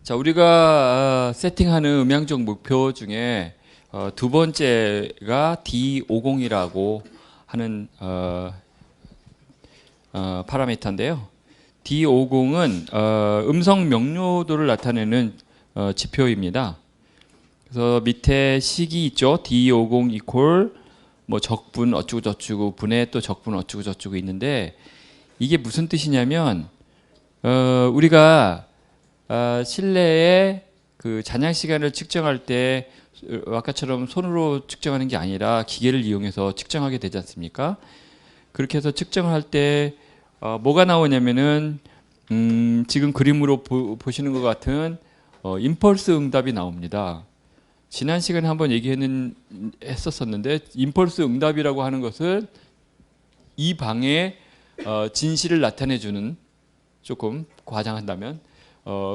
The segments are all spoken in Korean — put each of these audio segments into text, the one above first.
자, 우리가 세팅하는 음향적 목표 중에 두 번째가 D50이라고 하는 파라미터인데요. D50은 음성 명료도를 나타내는 지표입니다. 그래서 밑에 식이 있죠. D50 이퀄 뭐 적분 어쩌고 저쩌고 분의 또 적분 어쩌고 저쩌고 있는데, 이게 무슨 뜻이냐면 우리가 실내에 그 잔향 시간을 측정할 때 아까처럼 손으로 측정하는 게 아니라 기계를 이용해서 측정하게 되지 않습니까? 그렇게 해서 측정할 때 뭐가 나오냐면은 지금 그림으로 보시는 것 같은 임펄스 응답이 나옵니다. 지난 시간에 한번 했었었는데, 임펄스 응답이라고 하는 것은 이 방의 진실을 나타내주는, 조금 과장한다면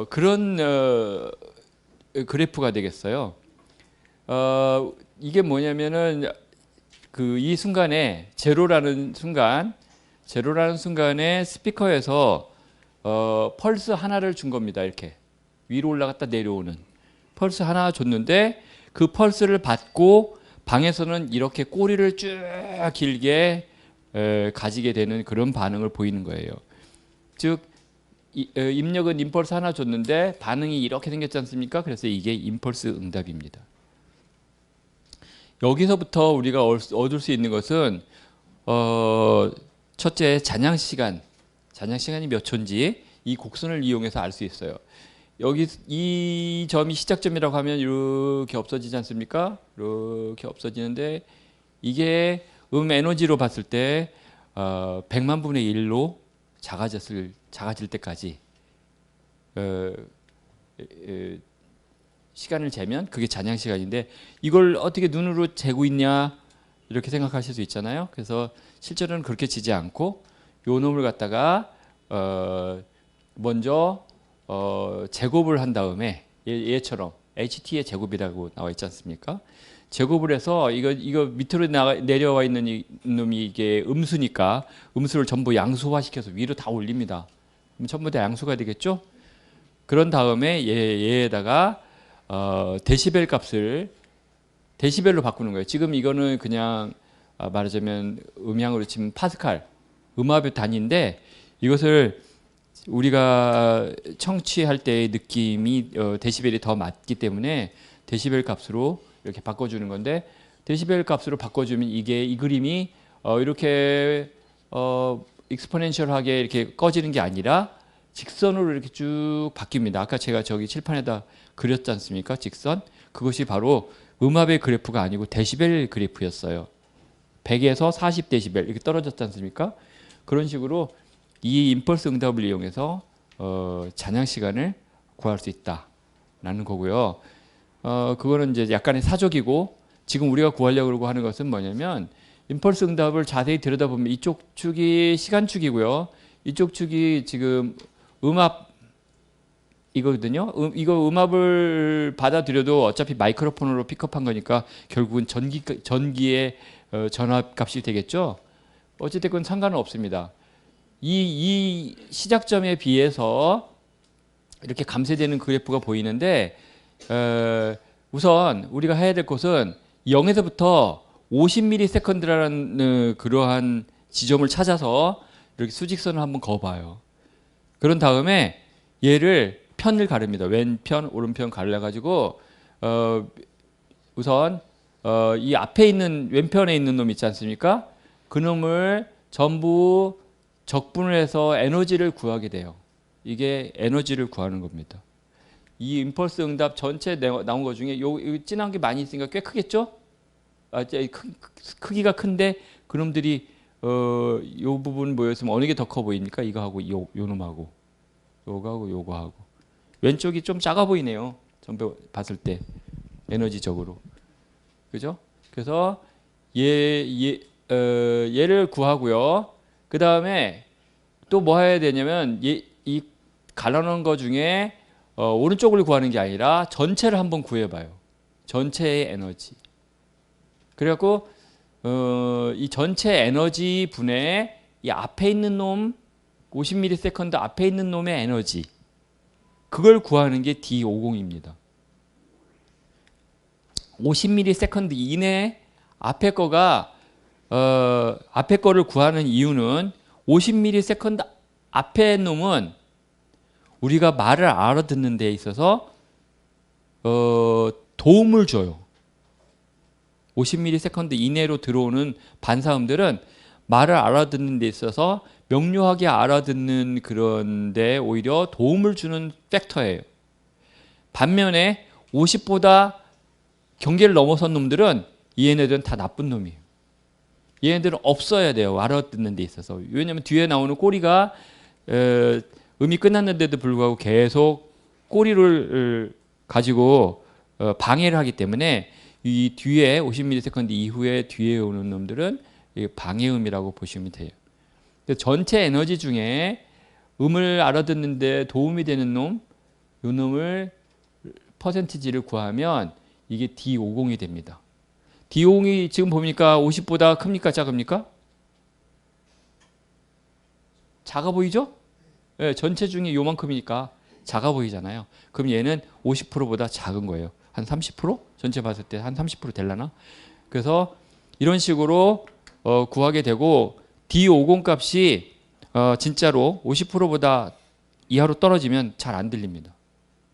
그런 그래프가 되겠어요. 이게 뭐냐면은 이 순간에 제로라는 순간에 스피커에서 펄스 하나를 준 겁니다. 이렇게 위로 올라갔다 내려오는 펄스 하나 줬는데, 그 펄스를 받고 방에서는 이렇게 꼬리를 쭉 길게 가지게 되는 그런 반응을 보이는 거예요. 즉 입력은 임펄스 하나 줬는데 반응이 이렇게 생겼지 않습니까? 그래서 이게 임펄스 응답입니다. 여기서부터 우리가 얻을 수 있는 것은 첫째, 잔향 시간이 몇 초인지 이 곡선을 이용해서 알 수 있어요. 여기 이 점이 시작점이라고 하면 이렇게 없어지지 않습니까? 이렇게 없어지는데, 이게 에너지로 봤을 때 100만 분의 1로 작아질 때까지 시간을 재면 그게 잔향 시간인데, 이걸 어떻게 눈으로 재고 있냐 이렇게 생각하실 수 있잖아요. 그래서 실제로는 그렇게 지지 않고 요 놈을 갖다가 먼저 제곱을 한 다음에 얘처럼 HT의 제곱이라고 나와 있지 않습니까? 제곱을 해서 이거 밑으로 내려와 있는 이 놈이 이게 음수니까 음수를 전부 양수화시켜서 위로 다 올립니다. 그럼 전부 다 양수가 되겠죠? 그런 다음에 얘에다가 데시벨 값을 데시벨로 바꾸는 거예요. 지금 이거는 그냥 말하자면 음향으로 치면 파스칼, 음압의 단위인데, 이것을 우리가 청취할 때의 느낌이 데시벨이 더 맞기 때문에 데시벨 값으로 이렇게 바꿔주는 건데, 데시벨 값으로 바꿔주면 이 그림이 이렇게 익스포넨셜하게 이렇게 꺼지는 게 아니라 직선으로 이렇게 쭉 바뀝니다. 아까 제가 저기 칠판에다 그렸지 않습니까? 직선. 그것이 바로 음압의 그래프가 아니고 데시벨 그래프였어요. 100에서 40 데시벨 이렇게 떨어졌지 않습니까? 그런 식으로 이 임펄스 응답을 이용해서 잔향 시간을 구할 수 있다라는 거고요. 그거는 이제 약간의 사족이고, 지금 우리가 구하려고 하는 것은 뭐냐면, 임펄스 응답을 자세히 들여다보면 이쪽 축이 시간축이고요. 이쪽 축이 지금 음압 이거거든요. 이거 음압을 받아들여도 어차피 마이크로폰으로 픽업한 거니까 결국은 전기의 전압값이 되겠죠. 어찌됐건 상관은 없습니다. 이 시작점에 비해서 이렇게 감쇄되는 그래프가 보이는데, 우선 우리가 해야 될 것은 0에서부터 50ms라는 그러한 지점을 찾아서 이렇게 수직선을 한번 그어봐요. 그런 다음에 얘를 편을 가릅니다. 왼편, 오른편 갈라가지고 우선 이 앞에 있는 왼편에 있는 놈 있지 않습니까? 그 놈을 전부 적분을 해서 에너지를 구하게 돼요. 이게 에너지를 구하는 겁니다. 이 임펄스 응답 전체 나온 것 중에 요 진한 게 많이 있으니까 꽤 크겠죠? 크기가 큰데 그놈들이 요 부분 모였으면 어느 게 더 커 보입니까? 이거하고 요 놈하고 요거하고 요거하고 왼쪽이 좀 작아 보이네요. 전부 봤을 때 에너지적으로, 그죠? 그래서 얘를 구하고요. 그 다음에 또 뭐 해야 되냐면 이 갈라놓은 거 중에 오른쪽을 구하는 게 아니라 전체를 한번 구해봐요. 전체의 에너지. 그래갖고 이 전체 에너지 분의 이 앞에 있는 놈 50ms 앞에 있는 놈의 에너지, 그걸 구하는 게 D50입니다. 50ms 이내 앞에 거가 앞에 거를 구하는 이유는 50ms 앞에 놈은 우리가 말을 알아듣는 데 있어서 도움을 줘요. 50ms 이내로 들어오는 반사음들은 말을 알아듣는 데 있어서 명료하게 알아듣는 그런 데 오히려 도움을 주는 팩터예요. 반면에 50보다 경계를 넘어선 놈들은 얘네들은 다 나쁜 놈이에요. 얘네들은 없어야 돼요. 알아듣는 데 있어서. 왜냐하면 뒤에 나오는 꼬리가 음이 끝났는데도 불구하고 계속 꼬리를 가지고 방해를 하기 때문에 이 뒤에 50ms 이후에 뒤에 오는 놈들은 방해음이라고 보시면 돼요. 전체 에너지 중에 음을 알아듣는데 도움이 되는 놈, 이 놈을 퍼센티지를 구하면 이게 D50이 됩니다. D50이 지금 보니까 50보다 큽니까? 작습니까? 작아 보이죠? 네, 전체 중에 요만큼이니까 작아 보이잖아요. 그럼 얘는 50%보다 작은 거예요. 한 30%? 전체 봤을 때 한 30% 될라나? 그래서 이런 식으로 구하게 되고 D50 값이 진짜로 50%보다 이하로 떨어지면 잘 안 들립니다.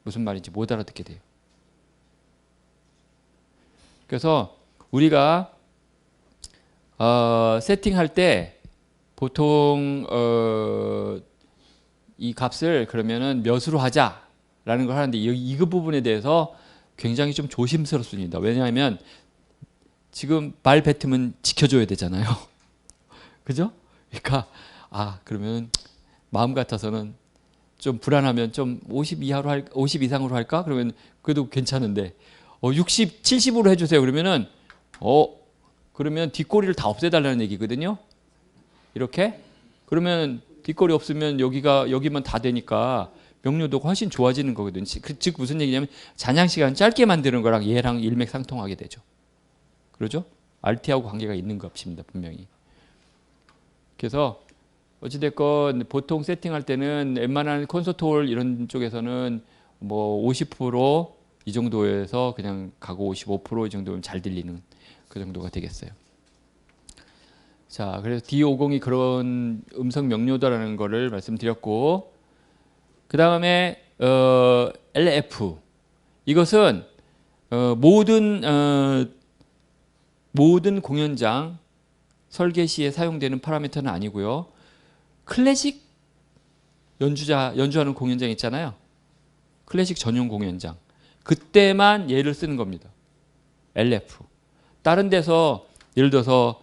무슨 말인지 못 알아듣게 돼요. 그래서 우리가 세팅할 때 보통 이 값을 그러면은 몇으로 하자라는 걸 하는데 이 부분에 대해서 굉장히 좀 조심스럽습니다. 왜냐하면 지금 말 뱉으면 지켜줘야 되잖아요. 그죠? 그러니까 그러면 마음 같아서는 좀 불안하면 좀 50 이하로 50 이상으로 할까? 그러면 그래도 괜찮은데 60, 70으로 해주세요. 그러면은 그러면 뒷꼬리를 다 없애달라는 얘기거든요. 이렇게 그러면 뒷꼬리 없으면 여기만 다 되니까 명료도가 훨씬 좋아지는 거거든요. 즉 무슨 얘기냐면 잔향 시간 짧게 만드는 거랑 얘랑 일맥상통하게 되죠. 그러죠? RT하고 관계가 있는 것입니다. 분명히. 그래서 어찌됐건 보통 세팅할 때는 웬만한 콘서트홀 이런 쪽에서는 뭐 50% 이 정도에서 그냥 가고 55% 이 정도면 잘 들리는 그 정도가 되겠어요. 자, 그래서 D50이 그런 음성 명료도라는 거를 말씀드렸고, 그 다음에 LF 이것은 모든 공연장 설계 시에 사용되는 파라미터는 아니고요. 클래식 연주하는 공연장 있잖아요. 클래식 전용 공연장. 그때만 얘를 쓰는 겁니다. LF. 다른 데서 예를 들어서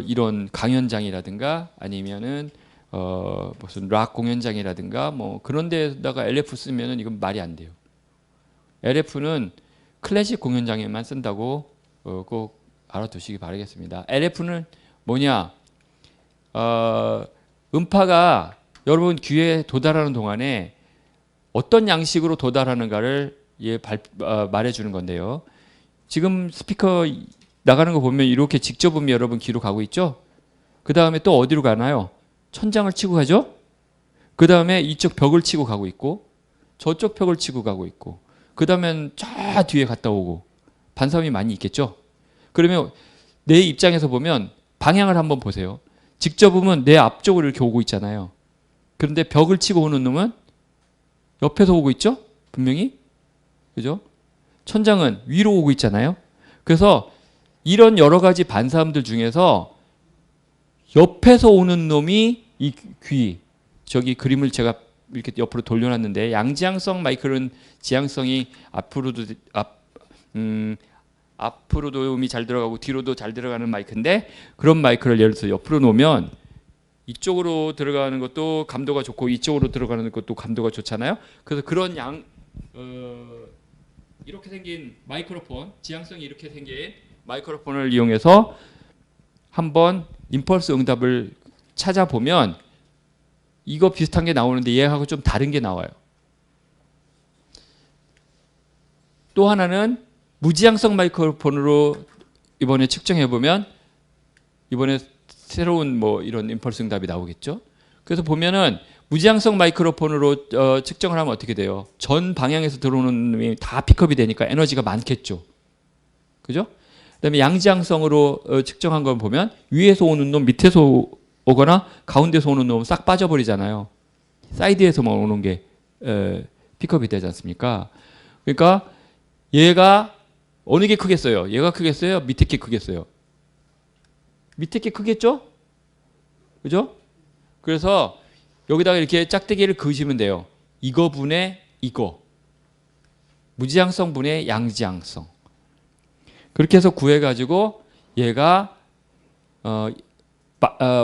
이런 강연장이라든가 아니면은 무슨 락 공연장이라든가 뭐 그런 데다가 LF 쓰면은 이건 말이 안 돼요. LF는 클래식 공연장에만 쓴다고 꼭 알아두시기 바라겠습니다. LF는 뭐냐? 음파가 여러분 귀에 도달하는 동안에 어떤 양식으로 도달하는가를 말해주는 건데요. 지금 스피커 나가는 거 보면 이렇게 직접 음이 여러분 귀로 가고 있죠? 그 다음에 또 어디로 가나요? 천장을 치고 가죠? 그 다음에 이쪽 벽을 치고 가고 있고 저쪽 벽을 치고 가고 있고 그 다음엔 저 뒤에 갔다 오고 반사음이 많이 있겠죠? 그러면 내 입장에서 보면 방향을 한번 보세요. 직접 음은 내 앞쪽으로 이렇게 오고 있잖아요. 그런데 벽을 치고 오는 놈은 옆에서 오고 있죠? 분명히. 그죠? 천장은 위로 오고 있잖아요. 그래서 이런 여러 가지 반사음들 중에서 옆에서 오는 놈이 이 귀, 저기 그림을 제가 이렇게 옆으로 돌려놨는데 양지향성 마이크는 지향성이 앞으로도 음이 잘 들어가고 뒤로도 잘 들어가는 마이크인데 그런 마이크를 예를 들어서 옆으로 놓으면 이쪽으로 들어가는 것도 감도가 좋고 이쪽으로 들어가는 것도 감도가 좋잖아요. 그래서 그런 이렇게 생긴 마이크로폰, 지향성이 이렇게 생긴 마이크로폰을 이용해서 한번 임펄스 응답을 찾아보면 이거 비슷한 게 나오는데 얘하고 좀 다른 게 나와요. 또 하나는 무지향성 마이크로폰으로 이번에 측정해 보면 이번에 새로운 뭐 이런 임펄스 응답이 나오겠죠. 그래서 보면은 무지향성 마이크로폰으로 측정을 하면 어떻게 돼요? 전 방향에서 들어오는 놈이 다 픽업이 되니까 에너지가 많겠죠. 그죠? 그다음에 양지향성으로 측정한 걸 보면 위에서 오는 놈, 밑에서 오거나 가운데서 오는 놈 싹 빠져버리잖아요. 사이드에서만 오는 게 픽업이 되지 않습니까? 그러니까 얘가 어느 게 크겠어요? 얘가 크겠어요? 밑에 게 크겠어요? 밑에 게 크겠죠? 그죠? 그래서 여기다가 이렇게 짝대기를 그으시면 돼요. 이거 분의 이거. 무지향성 분의 양지향성. 그렇게 해서 구해가지고 얘가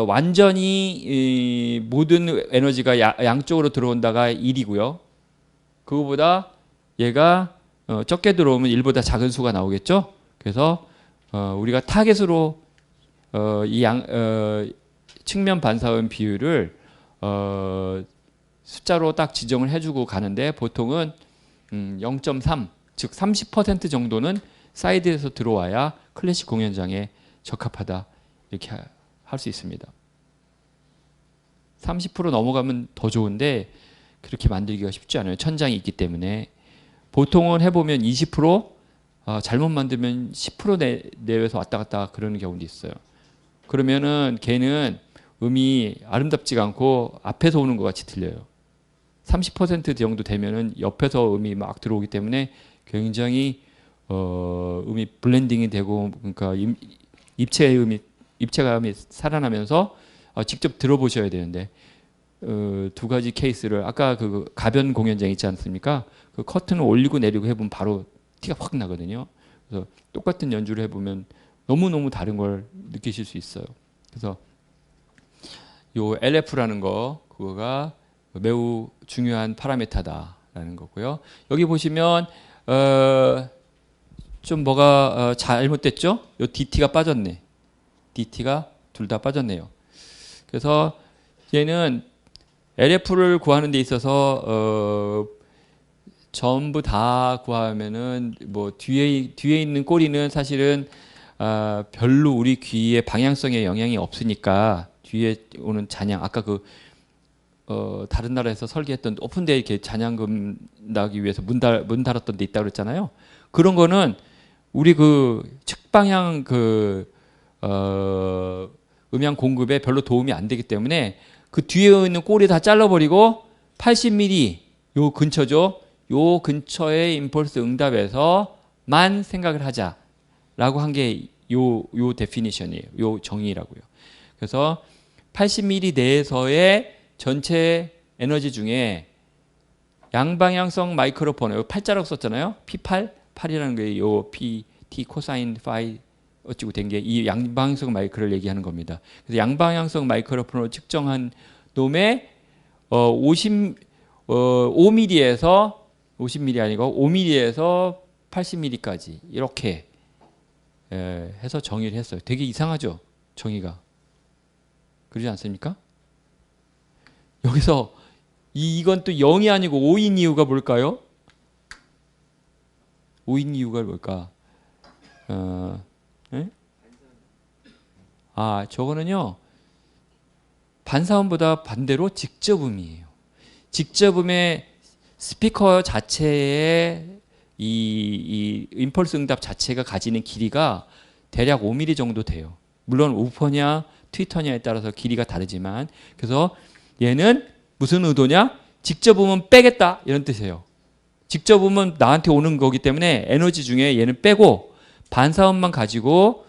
완전히 모든 에너지가 양쪽으로 들어온다가 1이고요. 그거보다 얘가 적게 들어오면 1보다 작은 수가 나오겠죠. 그래서 우리가 타겟으로 이 측면 반사음 비율을 숫자로 딱 지정을 해주고 가는데 보통은 0.3, 즉 30% 정도는 사이드에서 들어와야 클래식 공연장에 적합하다 이렇게 할 수 있습니다. 30% 넘어가면 더 좋은데 그렇게 만들기가 쉽지 않아요. 천장이 있기 때문에. 보통은 해보면 20%, 잘못 만들면 10% 내외에서 왔다 갔다 그러는 경우도 있어요. 그러면은 걔는 음이 아름답지가 않고 앞에서 오는 것 같이 들려요. 30% 정도 되면은 옆에서 음이 막 들어오기 때문에 굉장히 음이 블렌딩이 되고, 그러니까 입체감이 살아나면서 직접 들어보셔야 되는데 두 가지 케이스를 아까 그 가변 공연장 있지 않습니까? 그 커튼을 올리고 내리고 해보면 바로 티가 확 나거든요. 그래서 똑같은 연주를 해보면 너무너무 다른 걸 느끼실 수 있어요. 그래서 요 LF라는 거 그거가 매우 중요한 파라미터다라는 거고요. 여기 보시면 좀 뭐가 잘못됐죠? 요 DT가 빠졌네. DT가 둘 다 빠졌네요. 그래서 얘는 LF를 구하는 데 있어서 전부 다 구하면은 뭐 뒤에 있는 꼬리는 사실은 별로 우리 귀의 방향성에 영향이 없으니까 뒤에 오는 잔향 아까 그 다른 나라에서 설계했던 오픈데이 이렇게 잔향금 나기 위해서 문 달았던 데 있다고 그랬잖아요. 그런 거는 우리 그 측방향 음향 공급에 별로 도움이 안 되기 때문에 그 뒤에 있는 꼬리 다 잘라버리고 80mm 요 근처죠. 요 근처의 임펄스 응답에서만 생각을 하자라고 한 게 요 데피니션이에요. 요 정의라고요. 그래서 80mm 내에서의 전체 에너지 중에 양방향성 마이크로폰, 팔자라고 썼잖아요. P8, 8이라는 게 요 P, T 코사인 파이 어찌고 된 게 이 양방향성 마이크를 얘기하는 겁니다. 그래서 양방향성 마이크로폰으로 측정한 놈의 5mm에서 50mm 아니고 5mm에서 80mm까지 이렇게 해서 정의를 했어요. 되게 이상하죠? 정의가. 그러지 않습니까? 여기서 이건 또 0이 아니고 5인 이유가 뭘까요? 5인 이유가 뭘까? 저거는요. 반사음보다 반대로 직접음이에요. 직접음의 스피커 자체의 이 임펄스 응답 자체가 가지는 길이가 대략 5mm 정도 돼요. 물론 우퍼냐 트위터냐에 따라서 길이가 다르지만 그래서 얘는 무슨 의도냐? 직접음은 빼겠다 이런 뜻이에요. 직접음은 나한테 오는 거기 때문에 에너지 중에 얘는 빼고 반사음만 가지고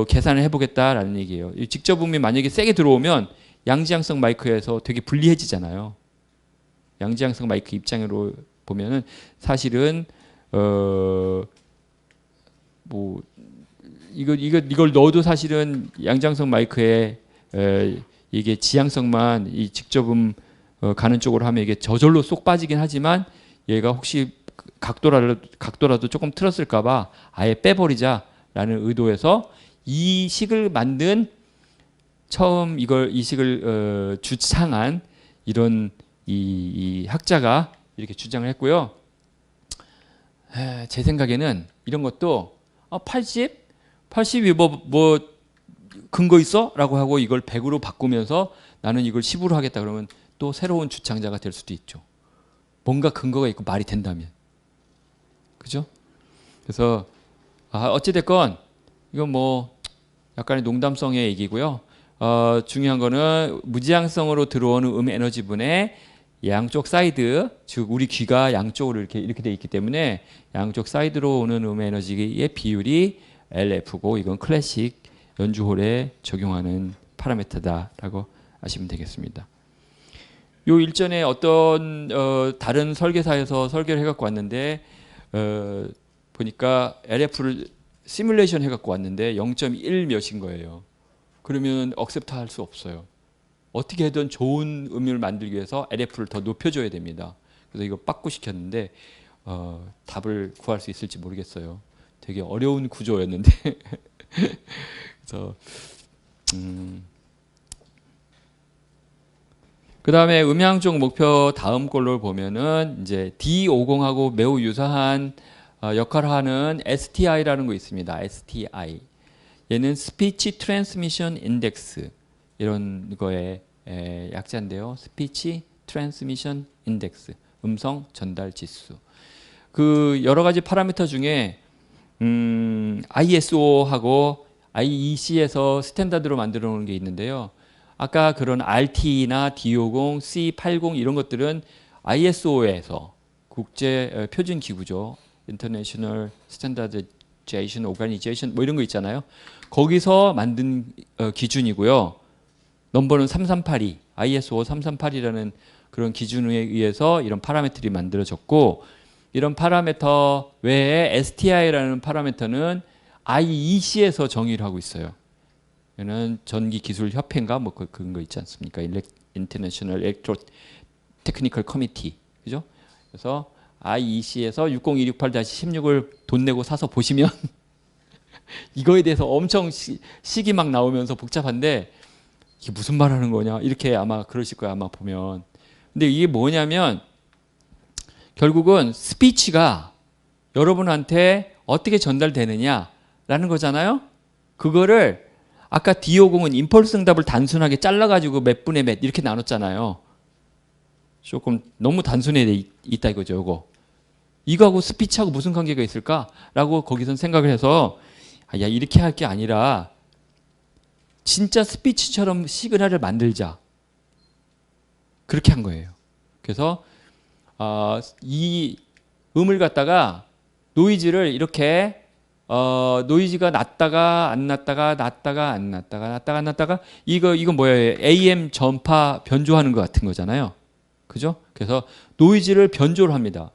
계산을 해보겠다라는 얘기예요. 직접음이 만약에 세게 들어오면 양지향성 마이크에서 되게 불리해지잖아요. 양지향성 마이크 입장으로 보면은 사실은 뭐 이걸 넣어도 사실은 양지향성 마이크에 이게 지향성만 이 직접음 가는 쪽으로 하면 이게 저절로 쏙 빠지긴 하지만 얘가 혹시 각도라도 조금 틀었을까봐 아예 빼버리자라는 의도에서 이 식을 만든 처음 이 식을 주창한 이런 이 학자가 이렇게 주장을 했고요. 제 생각에는 이런 것도 80이 뭐 근거 있어? 라고 하고 이걸 100으로 바꾸면서 나는 이걸 10으로 하겠다 그러면 또 새로운 주창자가 될 수도 있죠. 뭔가 근거가 있고 말이 된다면. 그죠? 그래서 어찌됐건 이건 뭐 약간의 농담성의 얘기고요. 중요한 거는 무지향성으로 들어오는 에너지분의 양쪽 사이드, 즉 우리 귀가 양쪽으로 이렇게 돼 있기 때문에 양쪽 사이드로 오는 에너지의 비율이 LF고 이건 클래식 연주홀에 적용하는 파라미터다라고 아시면 되겠습니다. 요 일전에 어떤 다른 설계사에서 설계를 해갖고 왔는데 보니까 LF를 시뮬레이션 해갖고 왔는데 0.1 몇인 거예요. 그러면 억셉트 할 수 없어요. 어떻게든 좋은 음률을 만들기 위해서 LF를 더 높여줘야 됩니다. 그래서 이거 빠꾸시켰는데 답을 구할 수 있을지 모르겠어요. 되게 어려운 구조였는데 그래서 그 다음에 음향 쪽 목표 다음 걸로 보면은 이제 D50하고 매우 유사한 역할을 하는 STI라는 거 있습니다. STI. 얘는 Speech Transmission Index 이런 거의 약자인데요. Speech Transmission Index, 음성 전달 지수. 그 여러 가지 파라미터 중에 ISO하고 IEC에서 스탠다드로 만들어 놓은 게 있는데요. 아까 그런 RT나 D50, C80 이런 것들은 ISO에서 국제 표준 기구죠. International Standardization Organization 뭐 이런 거 있잖아요. 거기서 만든 기준이고요. 넘버는 3382, ISO 3382라는 그런 기준에 의해서 이런 파라미터들이 만들어졌고 이런 파라미터 외에 STI라는 파라미터는 IEC에서 정의를 하고 있어요. 얘는 전기기술협회인가 뭐 그런 거 있지 않습니까? International Electrotechnical Committee, 그죠? 그래서 IEC에서 60268-16을 돈 내고 사서 보시면 이거에 대해서 엄청 식이 막 나오면서 복잡한데 이게 무슨 말 하는 거냐 이렇게 아마 그러실 거예요. 아마 보면. 근데 이게 뭐냐면 결국은 스피치가 여러분한테 어떻게 전달되느냐라는 거잖아요. 그거를 아까 D50은 임펄스 응답을 단순하게 잘라가지고 몇 분의 몇 이렇게 나눴잖아요. 조금 너무 단순해 있다 이거죠. 요거. 이거하고 스피치하고 무슨 관계가 있을까라고 거기선 생각을 해서 야 이렇게 할 게 아니라 진짜 스피치처럼 시그널을 만들자. 그렇게 한 거예요. 그래서 이 음을 갖다가 노이즈를 이렇게 노이즈가 났다가 안 났다가 났다가 안 났다가 났다가 안 났다가 이거 뭐예요? AM 전파 변조하는 것 같은 거잖아요. 그죠? 그래서 노이즈를 변조를 합니다.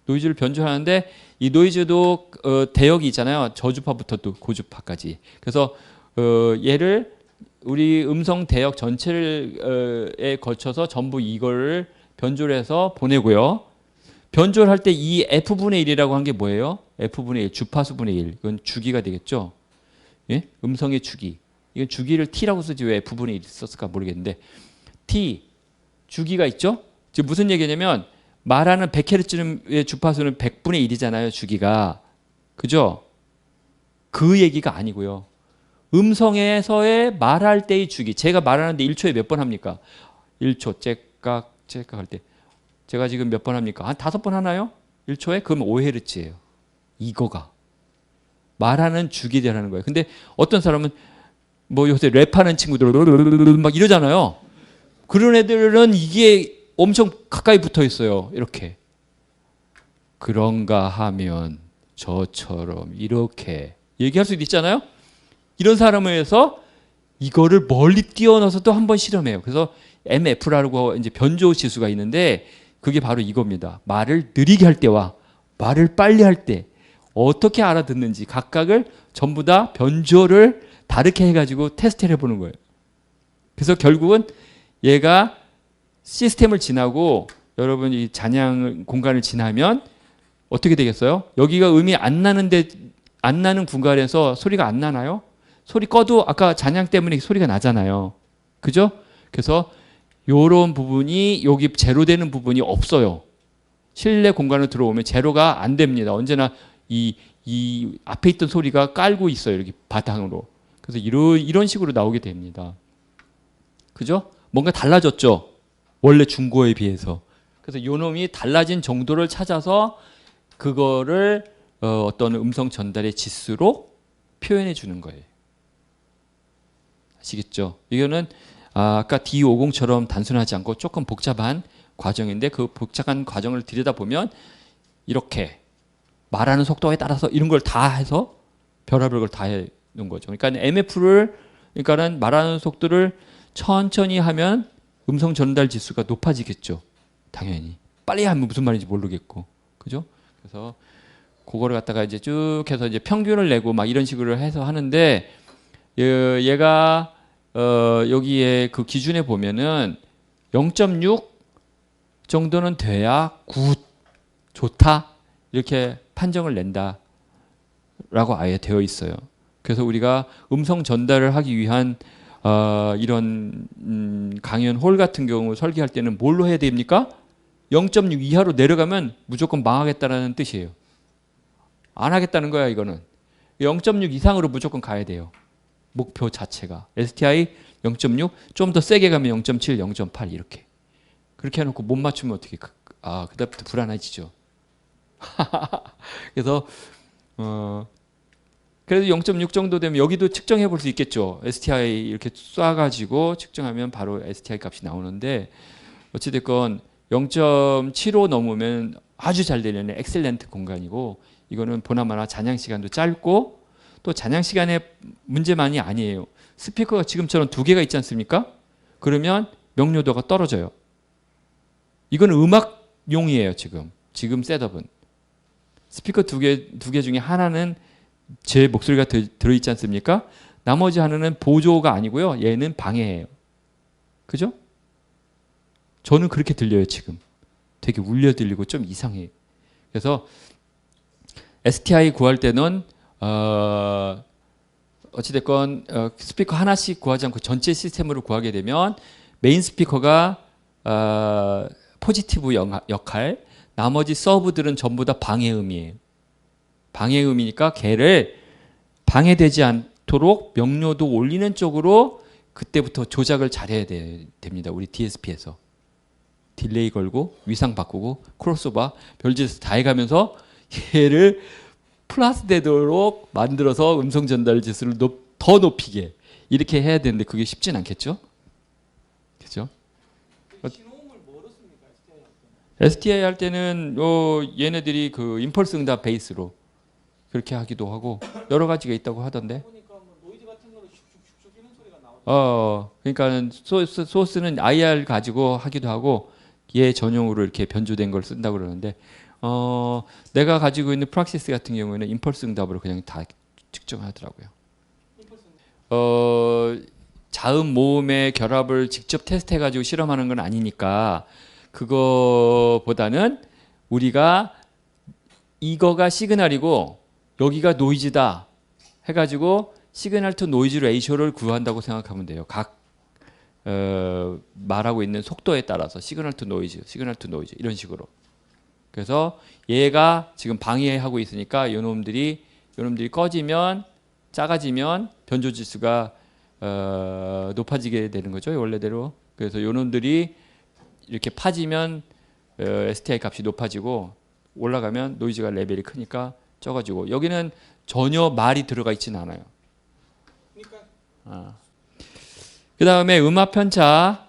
노이즈를 변조하는데 이 노이즈도 대역이 있잖아요. 저주파부터 또 고주파까지. 그래서 얘를 우리 음성 대역 전체에 걸쳐서 전부 이거를 변조를 해서 보내고요. 변조를 할 때 이 F분의 1이라고 한 게 뭐예요? F분의 1, 주파수분의 1. 이건 주기가 되겠죠? 예? 음성의 주기. 이건 주기를 T라고 쓰지 왜 F분의 1 썼을까 모르겠는데 T, 주기가 있죠? 지금 무슨 얘기냐면 말하는 100Hz의 주파수는 100분의 1이잖아요. 주기가. 그죠? 그 얘기가 아니고요. 음성에서의 말할 때의 주기. 제가 말하는데 1초에 몇 번 합니까? 1초 째깍 할 때. 제가 지금 몇 번 합니까? 한 5번 하나요? 1초에? 그럼 5Hz예요. 이거가. 말하는 주기라는 거예요. 근데 어떤 사람은 뭐 요새 랩하는 친구들 막 이러잖아요. 그런 애들은 이게 엄청 가까이 붙어 있어요. 이렇게. 그런가 하면 저처럼 이렇게 얘기할 수도 있잖아요. 이런 사람을 위해서 이거를 멀리 띄워넣어서 또 한 번 실험해요. 그래서 MF라고 이제 변조 지수가 있는데 그게 바로 이겁니다. 말을 느리게 할 때와 말을 빨리 할 때 어떻게 알아듣는지 각각을 전부 다 변조를 다르게 해가지고 테스트를 해보는 거예요. 그래서 결국은 얘가 시스템을 지나고 여러분 이 잔향 공간을 지나면 어떻게 되겠어요? 여기가 음이 안 나는 공간에서 소리가 안 나나요? 소리 꺼도 아까 잔향 때문에 소리가 나잖아요. 그죠? 그래서 요런 부분이 여기 제로되는 부분이 없어요. 실내 공간으로 들어오면 제로가 안 됩니다. 언제나 이 앞에 있던 소리가 깔고 있어요. 이렇게 바탕으로. 그래서 이런 식으로 나오게 됩니다. 그죠? 뭔가 달라졌죠. 원래 준 거에 비해서. 그래서 요 놈이 달라진 정도를 찾아서 그거를 어떤 음성 전달의 지수로 표현해 주는 거예요. 아시겠죠? 이거는 아까 D50처럼 단순하지 않고 조금 복잡한 과정인데 그 복잡한 과정을 들여다보면 이렇게 말하는 속도에 따라서 이런 걸 다 해서 별의별 걸 다 해 놓은 거죠. 그러니까 MF를 그러니까는 말하는 속도를 천천히 하면 음성 전달 지수가 높아지겠죠. 당연히. 빨리 하면 무슨 말인지 모르겠고. 그죠? 그래서 그거를 갖다가 이제 쭉 해서 이제 평균을 내고 막 이런 식으로 해서 하는데 얘가 여기에 그 기준에 보면은 0.6 정도는 돼야 굿, 좋다 이렇게 판정을 낸다라고 아예 되어 있어요. 그래서 우리가 음성 전달을 하기 위한 이런 강연 홀 같은 경우 설계할 때는 뭘로 해야 됩니까? 0.6 이하로 내려가면 무조건 망하겠다라는 뜻이에요. 안 하겠다는 거야 이거는. 0.6 이상으로 무조건 가야 돼요. 목표 자체가. STI 0.6, 좀 더 세게 가면 0.7, 0.8 이렇게. 그렇게 해놓고 못 맞추면 어떻게? 그다음부터 불안해지죠. 그래서 그래도 0.6 정도 되면 여기도 측정해 볼 수 있겠죠. STI 이렇게 쏴가지고 측정하면 바로 STI 값이 나오는데 어찌됐건 0.75 넘으면 아주 잘 되는 엑셀렌트 공간이고 이거는 보나마나 잔향 시간도 짧고 또 잔향 시간의 문제만이 아니에요. 스피커가 지금처럼 두 개가 있지 않습니까? 그러면 명료도가 떨어져요. 이건 음악용이에요. 지금 셋업은. 스피커 두 개 중에 하나는 제 목소리가 들어있지 않습니까? 나머지 하나는 보조가 아니고요. 얘는 방해예요. 그죠? 저는 그렇게 들려요. 지금. 되게 울려 들리고 좀 이상해요. 그래서 STI 구할 때는 어찌됐건 스피커 하나씩 구하지 않고 전체 시스템으로 구하게 되면 메인 스피커가 포지티브 역할, 나머지 서브들은 전부 다 방해음이에요. 방해음이니까 걔를 방해되지 않도록 명료도 올리는 쪽으로 그때부터 조작을 잘해야 됩니다. 우리 DSP에서. 딜레이 걸고 위상 바꾸고 크로스오버 별짓에서 다 해가면서 얘를 플러스 되도록 만들어서 음성 전달 지수를 더 높이게 이렇게 해야 되는데 그게 쉽진 않겠죠? 그죠? STI 할 때는 얘네들이 그 임펄스 응답 베이스로 그렇게 하기도 하고 여러 가지가 있다고 하던데. 그러니까는 소스는 IR 가지고 하기도 하고 얘 전용으로 이렇게 변조된 걸 쓴다고 그러는데 내가 가지고 있는 프락시스 같은 경우에는 임펄스 응답으로 그냥 다 측정하더라고요. 자음 모음의 결합을 직접 테스트해 가지고 실험하는 건 아니니까 그거보다는 우리가 이거가 시그널이고 여기가 노이즈다 해가지고 시그널 투 노이즈 레이쇼를 구한다고 생각하면 돼요. 각 말하고 있는 속도에 따라서 시그널 투 노이즈 이런 식으로. 그래서 얘가 지금 방해하고 있으니까 요놈들이 꺼지면 작아지면 변조 지수가 높아지게 되는 거죠. 원래대로. 그래서 요놈들이 이렇게 파지면 STI 값이 높아지고 올라가면 노이즈가 레벨이 크니까 적어지고 여기는 전혀 말이 들어가 있지는 않아요. 그 다음에 음압 편차.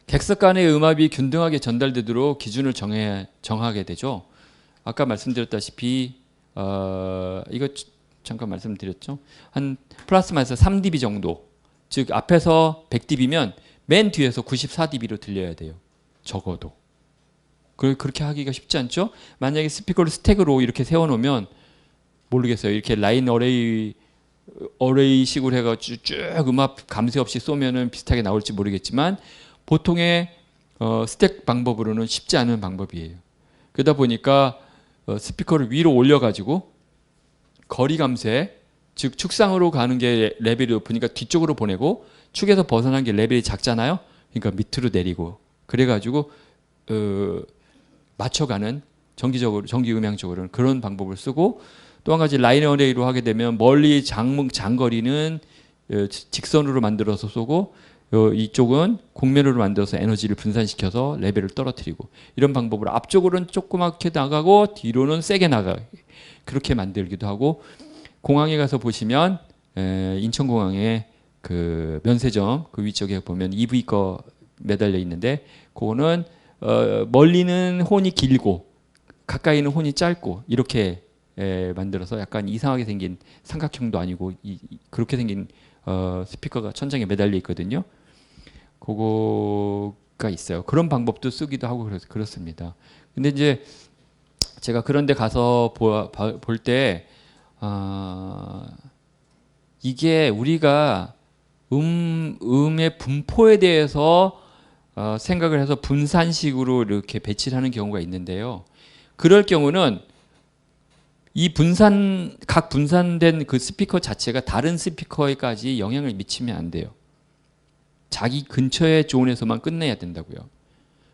객석 간의 음압이 균등하게 전달되도록 기준을 정하게 되죠. 아까 말씀드렸다시피 이거 잠깐 말씀드렸죠. 한 플러스 마이너스 3dB 정도. 즉 앞에서 100dB면 맨 뒤에서 94dB로 들려야 돼요. 적어도. 그렇게 하기가 쉽지 않죠. 만약에 스피커를 스택으로 이렇게 세워놓으면 모르겠어요. 이렇게 라인 어레이식으로 해가지고 쭉 음압 감쇄 없이 쏘면은 비슷하게 나올지 모르겠지만 보통의 스택 방법으로는 쉽지 않은 방법이에요. 그러다 보니까 스피커를 위로 올려가지고 거리 감쇄, 즉 축상으로 가는 게 레벨이 높으니까 뒤쪽으로 보내고 축에서 벗어난 게 레벨이 작잖아요. 그러니까 밑으로 내리고 그래가지고 맞춰가는 정기 음향적으로는 그런 방법을 쓰고 또 한 가지 라인 어레이로 하게 되면 멀리 장거리는 직선으로 만들어서 쏘고 이쪽은 곡면으로 만들어서 에너지를 분산시켜서 레벨을 떨어뜨리고 이런 방법으로 앞쪽으로는 조그맣게 나가고 뒤로는 세게 나가게 그렇게 만들기도 하고 공항에 가서 보시면 인천공항에 그 면세점 그 위쪽에 보면 EV 거 매달려 있는데 그거는 멀리는 혼이 길고 가까이는 혼이 짧고 이렇게 만들어서 약간 이상하게 생긴 삼각형도 아니고 그렇게 생긴 스피커가 천장에 매달려 있거든요. 그거가 있어요. 그런 방법도 쓰기도 하고 그렇습니다. 근데 이제 제가 그런 데 가서 볼 때 이게 우리가 음의 분포에 대해서 생각을 해서 분산식으로 이렇게 배치를 하는 경우가 있는데요. 그럴 경우는 이 각 분산된 그 스피커 자체가 다른 스피커에까지 영향을 미치면 안 돼요. 자기 근처의 존에서만 끝내야 된다고요.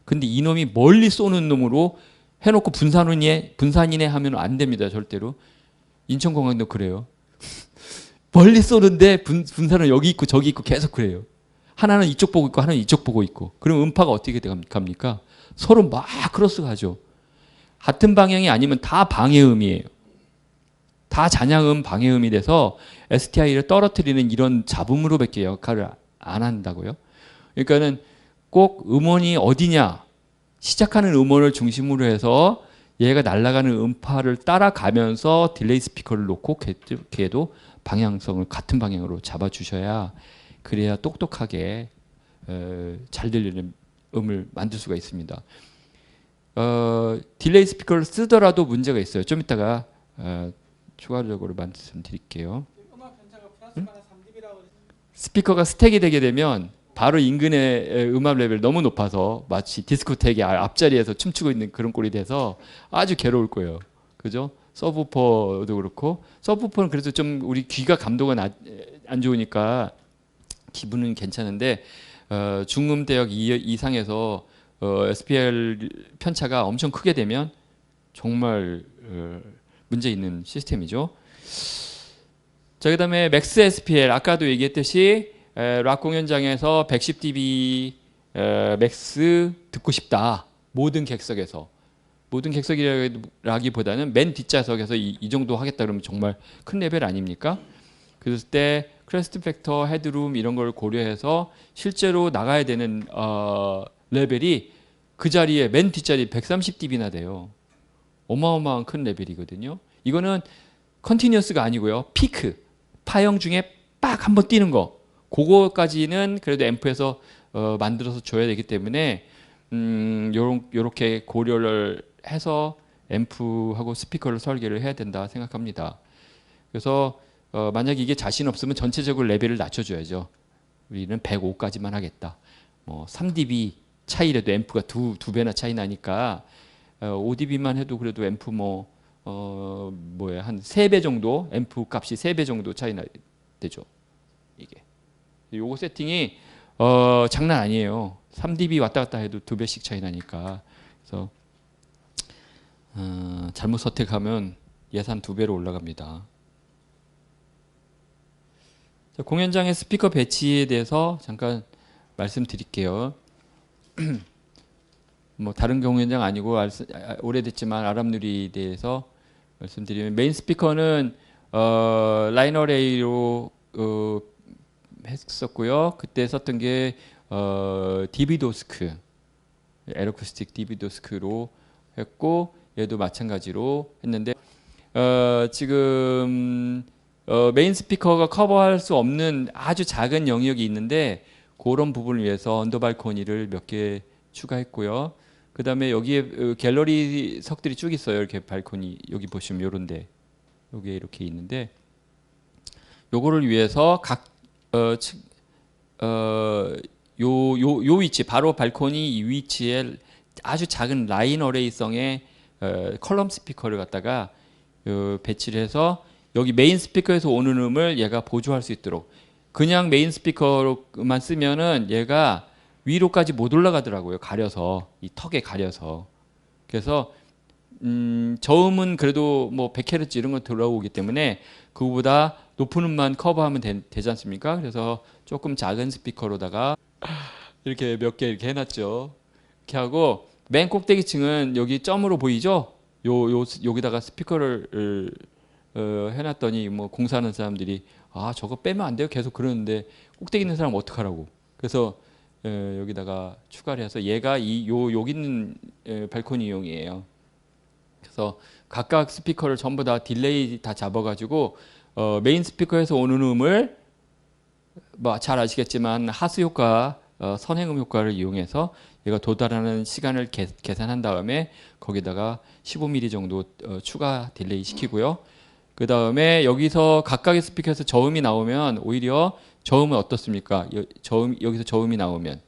근데 이놈이 멀리 쏘는 놈으로 해놓고 분산이네 하면 안 됩니다. 절대로. 인천공항도 그래요. 멀리 쏘는데 분산은 여기 있고 저기 있고 계속 그래요. 하나는 이쪽 보고 있고 하나는 이쪽 보고 있고. 그럼 음파가 어떻게 갑니까? 서로 막 크로스 가죠. 같은 방향이 아니면 다 방해음이에요. 다 잔향음 방해음이 돼서 STI를 떨어뜨리는 이런 잡음으로밖에 역할을 안 한다고요. 그러니까는 꼭 음원이 어디냐 시작하는 음원을 중심으로 해서 얘가 날아가는 음파를 따라가면서 딜레이 스피커를 놓고 걔도 방향성을 같은 방향으로 잡아주셔야 그래야 똑똑하게 잘 들리는 음을 만들 수가 있습니다. 딜레이 스피커를 쓰더라도 문제가 있어요. 좀 이따가 추가적으로 말씀드릴게요. 스피커가 스택이 되게 되면 바로 인근의 음압 레벨이 너무 높아서 마치 디스코텍의 앞자리에서 춤추고 있는 그런 꼴이 돼서 아주 괴로울 거예요. 그죠? 서브우퍼도 그렇고 서브우퍼는 그래도 좀 우리 귀가 감도가 안 좋으니까 기분은 괜찮은데 중음 대역 이상에서 SPL 편차가 엄청 크게 되면 정말 문제 있는 시스템이죠. 자, 그다음에 맥스 SPL 아까도 얘기했듯이 락 공연장에서 110dB 맥스 듣고 싶다. 모든 객석에서. 모든 객석이라기보다는 맨 뒷좌석에서 이 정도 하겠다 그러면 정말 큰 레벨 아닙니까? 그랬을 때 크레스트 팩터, 헤드룸 이런 걸 고려해서 실제로 나가야 되는 레벨이 그 자리에 맨 뒷자리 130dB나 돼요. 어마어마한 큰 레벨이거든요. 이거는 컨티뉴어스가 아니고요. 피크, 파형 중에 빡 한번 뛰는 거. 그거까지는 그래도 앰프에서 만들어서 줘야 되기 때문에 요렇게 고려를 해서 앰프하고 스피커를 설계를 해야 된다 생각합니다. 그래서 만약에 이게 자신 없으면 전체적으로 레벨을 낮춰줘야죠. 우리는 105까지만 하겠다. 뭐 3dB 차이라도 앰프가 두 배나 차이 나니까 5dB만 해도 그래도 앰프 한 3배 정도 앰프 값이 3배 정도 차이 되죠. 이게 요거 세팅이 장난 아니에요. 3dB 왔다 갔다 해도 2배씩 차이 나니까. 그래서 잘못 선택하면 예산 2배로 올라갑니다. 자, 공연장의 스피커 배치에 대해서 잠깐 말씀드릴게요. 뭐 다른 공연장 아니고 오래됐지만 아랍누리에 대해서 말씀드리면 메인 스피커는 라인 어레이로 했었고요. 그때 썼던 게 디비도스크 에러쿠스틱 디비도스크로 했고 얘도 마찬가지로 했는데 지금 메인 스피커가 커버할 수 없는 아주 작은 영역이 있는데 그런 부분을 위해서 언더 발코니를 몇 개 추가했고요. 그 다음에 여기에 갤러리 석들이 쭉 있어요. 이렇게 발코니 여기 보시면 요런데 여기 이렇게 있는데 요거를 위해서 요 위치 바로 발코니 이 위치에 아주 작은 라인 어레이성의 컬럼 스피커를 갖다가 배치를 해서 여기 메인 스피커에서 오는 음을 얘가 보조할 수 있도록 그냥 메인 스피커로만 쓰면은 얘가 위로까지 못 올라가더라고요. 가려서 이 턱에 가려서 그래서 저음은 그래도 뭐 100Hz 이런 거 들어오기 때문에 그거보다 높은 음만 커버하면 되지 않습니까? 그래서 조금 작은 스피커로다가 이렇게 몇 개 이렇게 해놨죠. 이렇게 하고 맨 꼭대기층은 여기 점으로 보이죠? 여기다가 스피커를 해놨더니 뭐 공사하는 사람들이 아 저거 빼면 안 돼요 계속 그러는데 꼭대기 있는 사람 어떡하라고. 그래서 여기다가 추가를 해서 얘가 여기 있는 발코니용이에요. 그래서 각각 스피커를 전부 다 딜레이 다 잡아가지고 메인 스피커에서 오는 음을 뭐 잘 아시겠지만 하수 효과, 선행음 효과를 이용해서 얘가 도달하는 시간을 계산한 다음에 거기다가 15mm 정도 추가 딜레이 시키고요. 그 다음에 여기서 각각의 스피커에서 저음이 나오면 오히려 저음은 어떻습니까? 여기서 저음이 나오면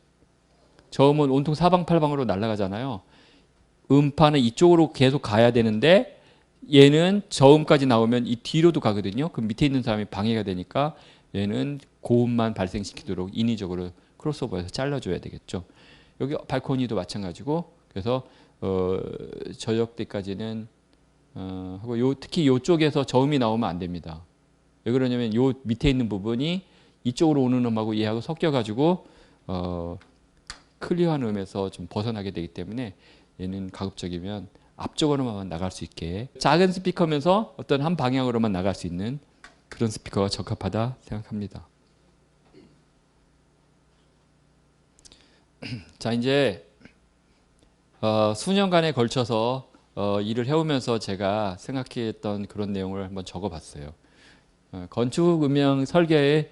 저음은 온통 사방팔방으로 날아가잖아요. 음파는 이쪽으로 계속 가야 되는데 얘는 저음까지 나오면 이 뒤로도 가거든요. 그럼 밑에 있는 사람이 방해가 되니까 얘는 고음만 발생시키도록 인위적으로 크로스오버해서 잘라줘야 되겠죠. 여기 발코니도 마찬가지고 그래서 저역 때까지는 하고 특히 이쪽에서 저음이 나오면 안 됩니다. 왜 그러냐면 요 밑에 있는 부분이 이쪽으로 오는 음하고 얘하고 섞여가지고 클리어한 음에서 좀 벗어나게 되기 때문에 얘는 가급적이면 앞쪽으로만 나갈 수 있게 작은 스피커면서 어떤 한 방향으로만 나갈 수 있는 그런 스피커가 적합하다 생각합니다. 자 이제 수년간에 걸쳐서 일을 해오면서 제가 생각했던 그런 내용을 한번 적어봤어요. 건축 음향 설계의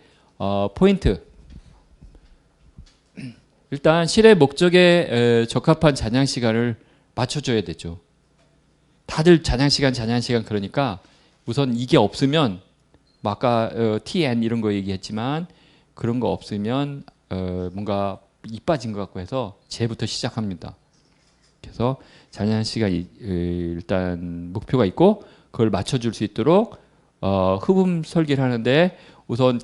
포인트. 일단 실의 목적에 적합한 잔향 시간을 맞춰줘야 되죠. 다들 잔향 시간 그러니까 우선 이게 없으면 뭐 아까 TN 이런 거 얘기했지만 그런 거 없으면 뭔가 이 빠진 것 같고 해서 쟤부터 시작합니다. 그래서 잔향 시간 일단 목표가 있고 그걸 맞춰줄 수 있도록 흡음 설계를 하는데 우선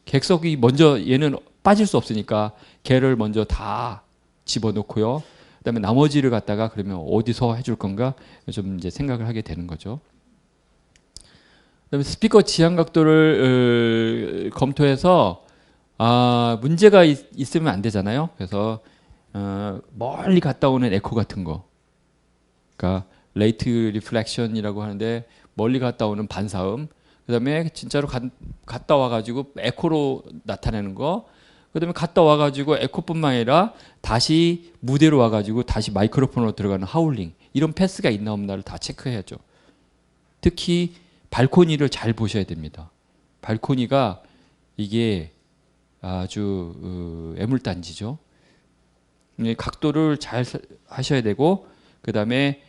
객석이 먼저 얘는 빠질 수 없으니까 걔를 먼저 다 집어넣고요. 그다음에 나머지를 갖다가 그러면 어디서 해줄 건가 좀 이제 생각을 하게 되는 거죠. 그다음에 스피커 지향 각도를 검토해서 문제가 있으면 안 되잖아요. 그래서 멀리 갔다 오는 에코 같은 거, 그러니까 레이트 리플렉션이라고 하는데 멀리 갔다 오는 반사음, 그다음에 진짜로 갔다 와가지고 에코로 나타내는 거, 그다음에 갔다 와가지고 에코뿐만 아니라 다시 무대로 와가지고 다시 마이크로폰으로 들어가는 하울링, 이런 패스가 있나 없나를 다 체크해야죠. 특히 발코니를 잘 보셔야 됩니다. 발코니가 이게 아주 애물단지죠. 각도를 잘 하셔야 되고 그 다음에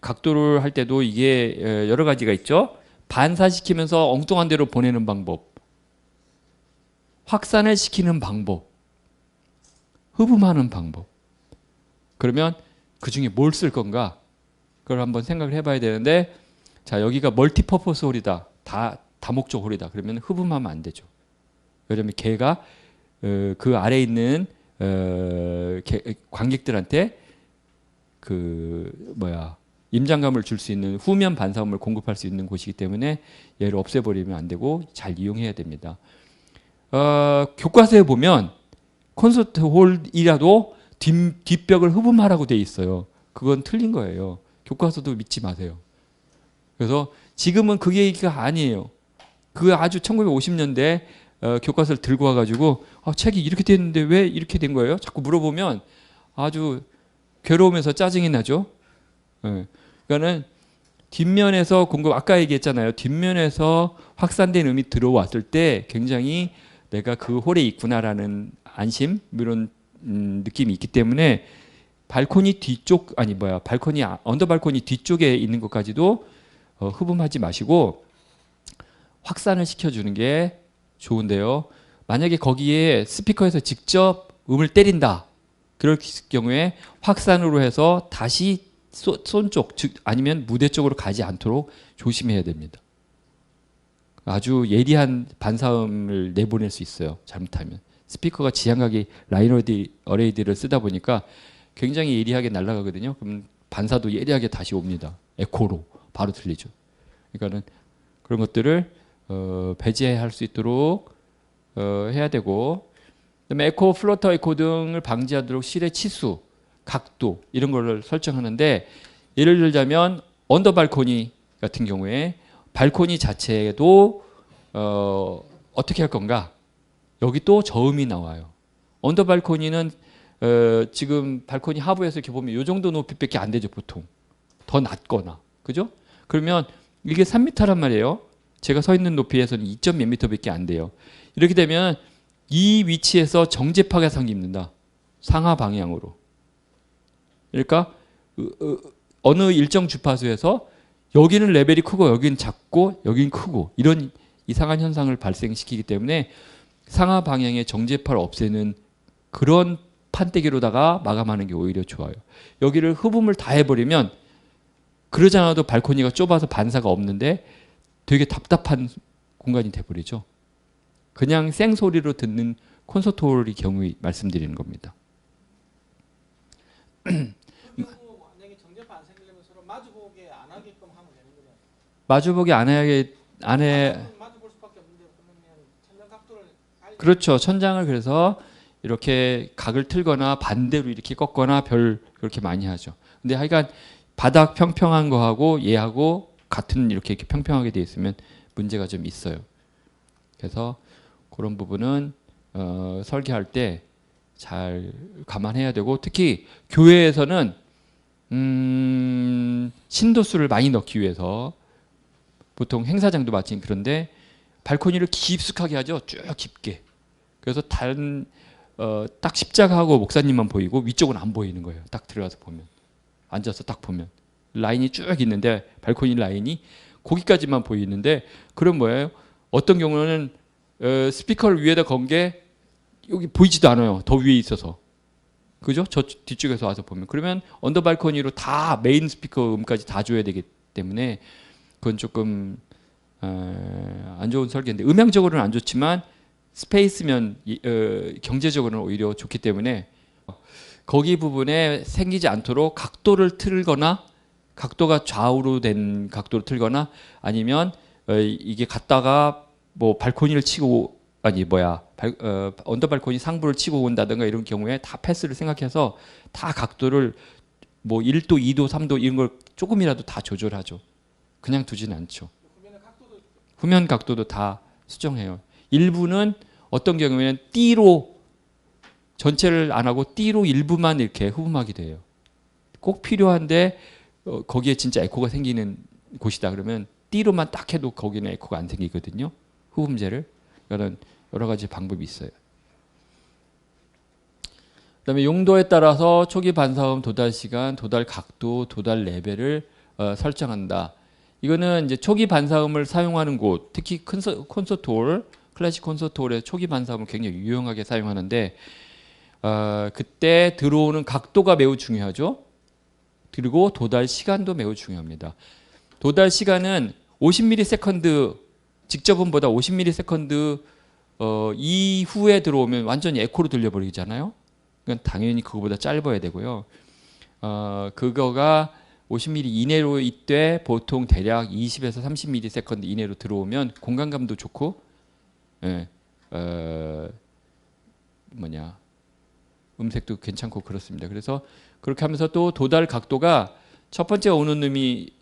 각도를 할 때도 이게 여러 가지가 있죠. 반사시키면서 엉뚱한 데로 보내는 방법, 확산을 시키는 방법, 흡음하는 방법. 그러면 그 중에 뭘 쓸 건가? 그걸 한번 생각을 해봐야 되는데, 자 여기가 멀티퍼포스 홀이다, 다목적 홀이다. 그러면 흡음하면 안 되죠. 왜냐면 걔가 그 아래에 있는 관객들한테 임장감을 줄 수 있는 후면 반사음을 공급할 수 있는 곳이기 때문에 얘를 없애버리면 안 되고 잘 이용해야 됩니다. 교과서에 보면 콘서트 홀이라도 뒷벽을 흡음하라고 돼 있어요. 그건 틀린 거예요. 교과서도 믿지 마세요. 그래서 지금은 그 얘기가 아니에요. 그 아주 1950년대 교과서를 들고 와가지고 책이 이렇게 됐는데 왜 이렇게 된 거예요? 자꾸 물어보면 아주 괴로우면서 짜증이 나죠. 그러니까는 뒷면에서 아까 얘기했잖아요. 뒷면에서 확산된 음이 들어왔을 때 굉장히 내가 그 홀에 있구나라는 안심 이런 느낌이 있기 때문에 발코니 뒤쪽 발코니 언더 발코니 뒤쪽에 있는 것까지도 흡음하지 마시고 확산을 시켜주는 게 좋은데요. 만약에 거기에 스피커에서 직접 음을 때린다. 그럴 경우에 확산으로 해서 다시 손쪽 즉 아니면 무대 쪽으로 가지 않도록 조심해야 됩니다. 아주 예리한 반사음을 내보낼 수 있어요. 잘못하면. 스피커가 지향각이 라인 어레이들을 쓰다 보니까 굉장히 예리하게 날아가거든요. 그럼 반사도 예리하게 다시 옵니다. 에코로 바로 들리죠. 그러니까는 그런 것들을 배제할 수 있도록 해야 되고, 그다음에 에코, 플러터 에코 등을 방지하도록 실의 치수, 각도 이런 거를 설정하는데 예를 들자면 언더 발코니 같은 경우에 발코니 자체도 어떻게 할 건가? 여기 또 저음이 나와요. 언더 발코니는 지금 발코니 하부에서 이렇게 보면 이 정도 높이밖에 안 되죠, 보통. 더 낮거나. 그죠? 그러면 이게 3m란 말이에요. 제가 서 있는 높이에서는 2몇 m밖에 안 돼요. 이렇게 되면 이 위치에서 정제파가 생깁니다. 상하 방향으로. 그러니까 어느 일정 주파수에서 여기는 레벨이 크고 여기는 작고 여기는 크고 이런 이상한 현상을 발생시키기 때문에 상하 방향의 정제파를 없애는 그런 판때기로다가 마감하는 게 오히려 좋아요. 여기를 흡음을 다 해버리면 그러지 않아도 발코니가 좁아서 반사가 없는데 되게 답답한 공간이 돼버리죠. 그냥 생소리로 듣는 콘서트홀의 경우에 말씀드리는 겁니다. 만약에 정제파 안 생기려면 서로 마주보게 안 하게끔 하면 되는 거잖아요. 마주보기 안 해. 마주볼 수밖에 없는데 그러면 천장 각도를 그렇죠. 천장을 그래서 이렇게 각을 틀거나 반대로 이렇게 꺾거나 별 그렇게 많이 하죠. 근데 하여간 바닥 평평한 거하고 얘하고 같은 이렇게 평평하게 돼 있으면 문제가 좀 있어요. 그래서 그런 부분은 설계할 때 잘 감안해야 되고 특히 교회에서는 신도수를 많이 넣기 위해서 보통 행사장도 마침 그런데 발코니를 깊숙하게 하죠. 쭉 깊게. 그래서 딱 십자가하고 목사님만 보이고 위쪽은 안 보이는 거예요. 딱 들어가서 보면. 앉아서 딱 보면. 라인이 쭉 있는데 발코니 라인이 거기까지만 보이는데 그럼 뭐예요? 어떤 경우는 스피커를 위에다 건 게 여기 보이지도 않아요. 더 위에 있어서. 그죠? 저 뒤쪽에서 와서 보면. 그러면 언더 발코니로 다 메인 스피커 음까지 다 줘야 되기 때문에 그건 조금 안 좋은 설계인데 음향적으로는 안 좋지만 스페이스면 경제적으로는 오히려 좋기 때문에 거기 부분에 생기지 않도록 각도를 틀거나 각도가 좌우로 된 각도를 틀거나 아니면 이게 갔다가 뭐 발코니를 치고 언더 발코니 상부를 치고 온다든가 이런 경우에 다 패스를 생각해서 다 각도를 뭐 1도, 2도, 3도 이런 걸 조금이라도 다 조절하죠. 그냥 두지는 않죠. 후면 각도도 다 수정해요. 일부는 어떤 경우에는 띠로 전체를 안 하고 띠로 일부만 이렇게 흡음하기도 해요. 꼭 필요한데 거기에 진짜 에코가 생기는 곳이다 그러면 띠로만 딱 해도 거기는 에코가 안 생기거든요. 흡음재를. 그러니까 여러 가지 방법이 있어요. 그다음에 용도에 따라서 초기 반사음 도달 시간, 도달 각도, 도달 레벨을 설정한다. 이거는 이제 초기 반사음을 사용하는 곳, 특히 콘서트홀, 클래식 콘서트홀의 초기 반사음을 굉장히 유용하게 사용하는데 그때 들어오는 각도가 매우 중요하죠. 그리고 도달 시간도 매우 중요합니다. 도달 시간은 50ms 직접음보다 50ms 이후에 들어오면 완전히 에코로 들려버리잖아요. 그건 당연히 그거보다 짧아야 되고요. 그거가 50mm 이내로 이때 보통 대략 20에서 30ms 이내로 들어오면 공간감도 좋고, 음색도 괜찮고 그렇습니다. 그래서 그렇게 하면서 또 도달 각도가 첫 번째 오는 놈이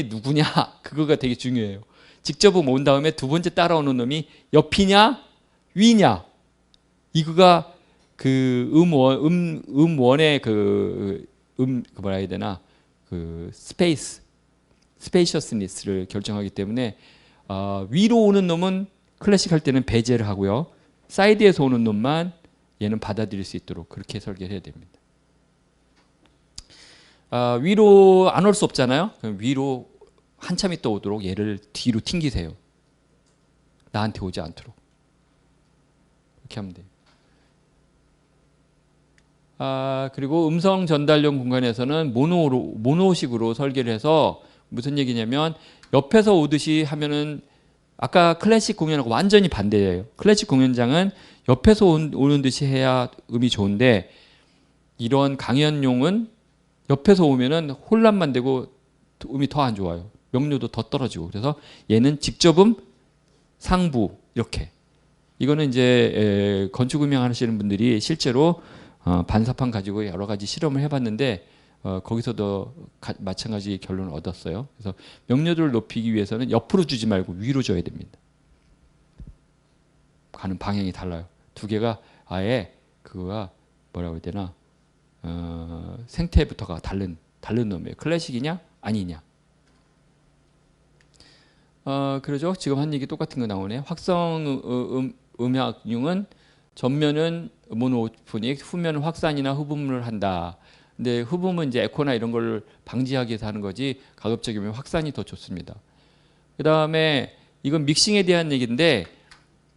누구냐 그거가 되게 중요해요. 직접 온 다음에 두 번째 따라오는 놈이 옆이냐 위냐 이거가 그 음원의 뭐라 해야 되나 그 스페이셔스니스를 결정하기 때문에 위로 오는 놈은 클래식 할 때는 배제를 하고요. 사이드에서 오는 놈만 얘는 받아들일 수 있도록 그렇게 설계를 해야 됩니다. 위로 안 올 수 없잖아요. 그럼 위로 한참 있다 오도록 얘를 뒤로 튕기세요. 나한테 오지 않도록. 이렇게 하면 돼요. 그리고 음성 전달용 공간에서는 모노식으로 설계를 해서 무슨 얘기냐면 옆에서 오듯이 하면은 아까 클래식 공연하고 완전히 반대예요. 클래식 공연장은 옆에서 오는 듯이 해야 음이 좋은데 이런 강연용은 옆에서 오면은 혼란만 되고 음이 더 안 좋아요. 명료도 더 떨어지고. 그래서 얘는 직접음 상부 이렇게 이거는 이제 건축 음향 하시는 분들이 실제로 반사판 가지고 여러 가지 실험을 해봤는데 거기서도 마찬가지 결론을 얻었어요. 그래서 명료도를 높이기 위해서는 옆으로 주지 말고 위로 줘야 됩니다. 가는 방향이 달라요. 두 개가 아예 그거가 뭐라고 해야 되나 생태부터가 다른 놈이에요. 클래식이냐 아니냐. 그러죠. 지금 한 얘기 똑같은 거 나오네. 확성 음향용은 전면은 모노포닉, 후면은 확산이나 흡음을 한다. 근데 흡음은 이제 에코나 이런 걸 방지하기 위해서 하는 거지 가급적이면 확산이 더 좋습니다. 그 다음에 이건 믹싱에 대한 얘기인데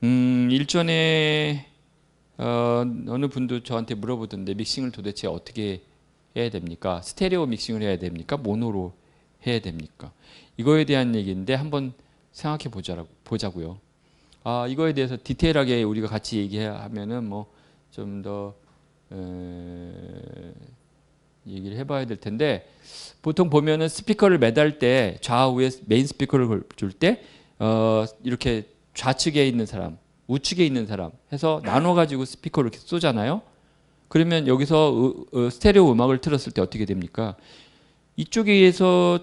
일전에 어느 분도 저한테 물어보던데 믹싱을 도대체 어떻게 해야 됩니까? 스테레오 믹싱을 해야 됩니까? 모노로 해야 됩니까? 이거에 대한 얘기인데 한번 생각해 보자고요. 이거에 대해서 디테일하게 우리가 같이 얘기하면은 뭐 좀 더 얘기를 해봐야 될 텐데 보통 보면은 스피커를 매달 때 좌우에 메인 스피커를 줄 때 이렇게 좌측에 있는 사람, 우측에 있는 사람 해서 나눠 가지고 스피커를 이렇게 쏘잖아요. 그러면 여기서 스테레오 음악을 틀었을 때 어떻게 됩니까? 이쪽에서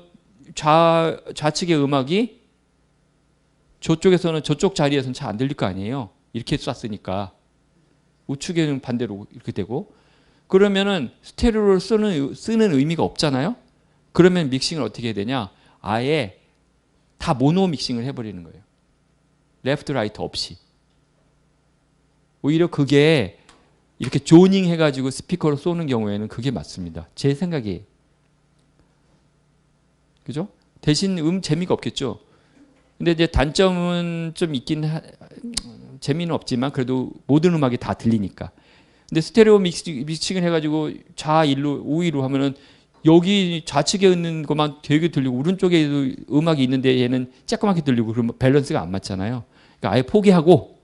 좌측의 음악이 저쪽에서는 저쪽 자리에서는 잘 안 들릴 거 아니에요. 이렇게 쐈으니까 우측에는 반대로 이렇게 되고 그러면은 스테레오를 쓰는 의미가 없잖아요. 그러면 믹싱을 어떻게 해야 되냐? 아예 다 모노 믹싱을 해버리는 거예요. 레프트 라이트 없이. 오히려 그게 이렇게 조닝 해가지고 스피커로 쏘는 경우에는 그게 맞습니다. 제 생각이에요. 그죠? 대신 재미가 없겠죠. 근데 이제 단점은 좀 재미는 없지만 그래도 모든 음악이 다 들리니까. 근데 스테레오 믹싱을 해가지고 좌일로 우위로 하면은 여기 좌측에 있는 것만 되게 들리고 오른쪽에도 음악이 있는데 얘는 쬐끄맣게 들리고 그러면 밸런스가 안 맞잖아요. 그러니까 아예 포기하고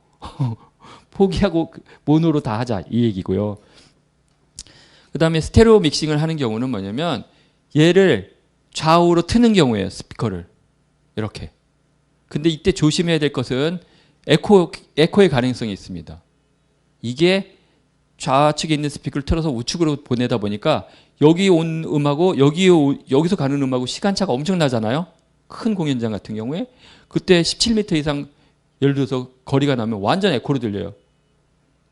모노로 다 하자 이 얘기고요. 그 다음에 스테레오 믹싱을 하는 경우는 뭐냐면 얘를 좌우로 트는 경우에요. 스피커를 이렇게. 근데 이때 조심해야 될 것은 에코의 가능성이 있습니다. 이게 좌측에 있는 스피커를 틀어서 우측으로 보내다 보니까 여기 온 음하고 여기서 가는 음하고 시간차가 엄청 나잖아요. 큰 공연장 같은 경우에 그때 17m 이상 예를 들어서 거리가 나면 완전 에코로 들려요.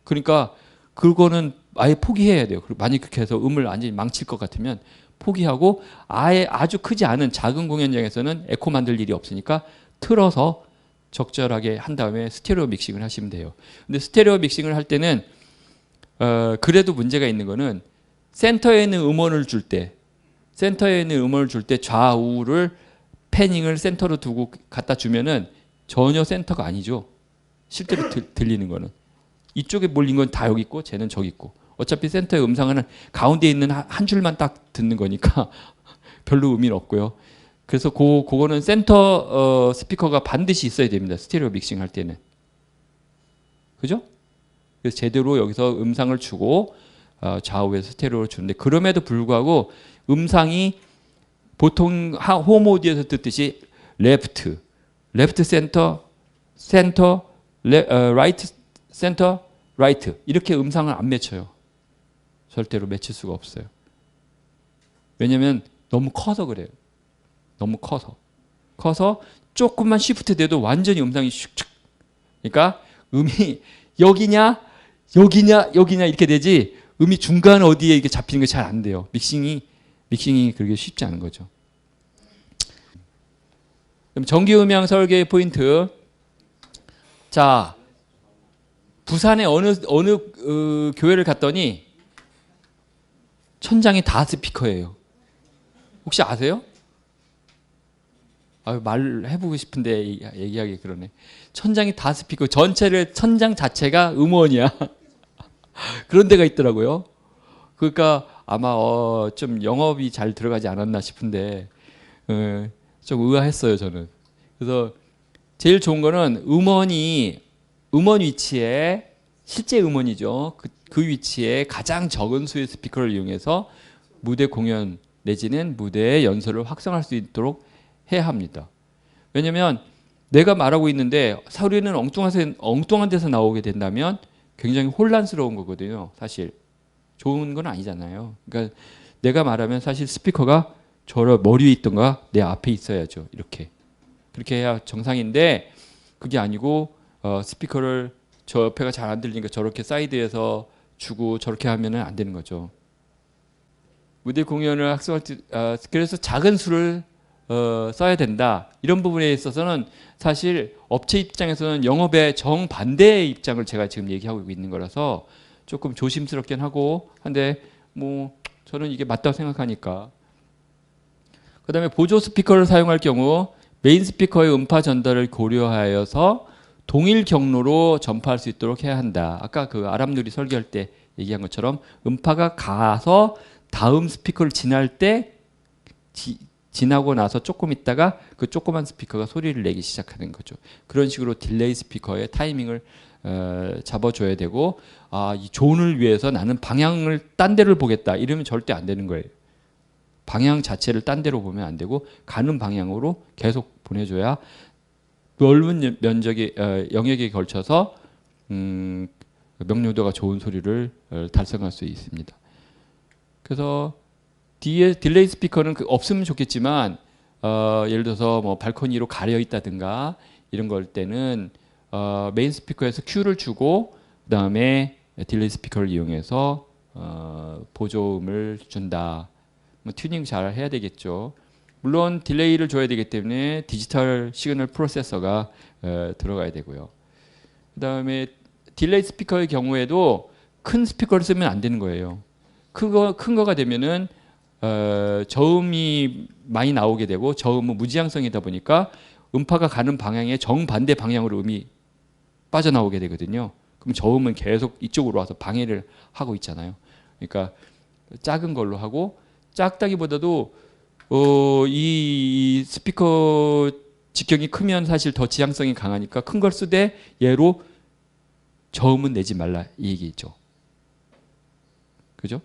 그러니까 그거는 아예 포기해야 돼요. 만약 그렇게 해서 음을 완전히 망칠 것 같으면 포기하고 아예 아주 크지 않은 작은 공연장에서는 에코 만들 일이 없으니까 틀어서 적절하게 한 다음에 스테레오 믹싱을 하시면 돼요. 근데 스테레오 믹싱을 할 때는 그래도 문제가 있는 거는 센터에 있는 음원을 줄 때 좌우를 패닝을 센터로 두고 갖다 주면은 전혀 센터가 아니죠. 실제로 들리는 거는 이쪽에 몰린 건 다 여기 있고 쟤는 저기 있고 어차피 센터의 음상은 가운데 있는 한 줄만 딱 듣는 거니까 별로 의미는 없고요. 그래서 그거는 센터 스피커가 반드시 있어야 됩니다. 스테레오 믹싱 할 때는. 그죠? 그래서 제대로 여기서 음상을 주고 좌우에서 스테레오를 주는데 그럼에도 불구하고 음상이 보통 홈오디오에서 듣듯이 레프트 센터, 라이트 센터, 라이트 이렇게 음상을 안 맺혀요. 절대로 맺힐 수가 없어요. 왜냐하면 너무 커서 그래요. 너무 커서 조금만 시프트 돼도 완전히 음상이 슉슉. 그러니까 음이 여기냐 이렇게 되지 음이 중간 어디에 이게 잡히는 게 잘 안 돼요. 믹싱이 그렇게 쉽지 않은 거죠. 그럼 정기 음향 설계의 포인트. 자, 부산에 어느 교회를 갔더니 천장이 다 스피커예요. 혹시 아세요? 말해보고 싶은데 얘기하기 그러네. 천장이 다 스피커, 천장 자체가 음원이야. 그런 데가 있더라고요. 그러니까 아마 좀 영업이 잘 들어가지 않았나 싶은데 좀 의아했어요 저는. 그래서 제일 좋은 거는 음원 위치에 실제 음원이죠. 그 위치에 가장 적은 수의 스피커를 이용해서 무대 공연 내지는 무대의 연설을 확성할 수 있도록 해야 합니다. 왜냐하면 내가 말하고 있는데 소리는 엉뚱한 데서 나오게 된다면 굉장히 혼란스러운 거거든요. 사실 좋은 건 아니잖아요. 그러니까 내가 말하면 사실 스피커가 저 머리에 있던가 내 앞에 있어야죠. 이렇게 그렇게 해야 정상인데 그게 아니고 스피커를 저 옆에가 잘 안 들리니까 저렇게 사이드에서 주고 저렇게 하면은 안 되는 거죠. 무대 공연을 학습할 때 그래서 작은 수를 써야 된다. 이런 부분에 있어서는 사실 업체 입장에서는 영업의 정반대의 입장을 제가 지금 얘기하고 있는 거라서 조금 조심스럽긴 하고 한데 뭐 저는 이게 맞다고 생각하니까. 그다음에 보조 스피커를 사용할 경우 메인 스피커의 음파 전달을 고려하여서 동일 경로로 전파할 수 있도록 해야 한다. 아까 그 아람누리 설계할 때 얘기한 것처럼 음파가 가서 다음 스피커를 지날 때 지나고 나서 조금 있다가 그 조그만 스피커가 소리를 내기 시작하는 거죠. 그런 식으로 딜레이 스피커의 타이밍을 잡아줘야 되고 이 존을 위해서 나는 방향을 딴 데를 보겠다 이러면 절대 안 되는 거예요. 방향 자체를 딴 데로 보면 안 되고 가는 방향으로 계속 보내줘야 넓은 면적의 영역에 걸쳐서 명료도가 좋은 소리를 달성할 수 있습니다. 그래서 뒤에 딜레이 스피커는 없으면 좋겠지만 예를 들어서 뭐 발코니로 가려 있다든가 이런 걸 때는 메인 스피커에서 큐를 주고 그다음에 딜레이 스피커를 이용해서 보조음을 준다. 뭐 튜닝 잘 해야 되겠죠. 물론 딜레이를 줘야 되기 때문에 디지털 시그널 프로세서가 들어가야 되고요. 그다음에 딜레이 스피커의 경우에도 큰 스피커를 쓰면 안 되는 거예요. 큰 거가 되면은 저음이 많이 나오게 되고 저음은 무지향성이다 보니까 음파가 가는 방향의 정반대 방향으로 음이 빠져나오게 되거든요. 그럼 저음은 계속 이쪽으로 와서 방해를 하고 있잖아요. 그러니까 작은 걸로 하고 작다기보다도 이 스피커 직경이 크면 사실 더 지향성이 강하니까 큰 걸 쓰되 얘로 저음은 내지 말라 이 얘기죠. 그죠?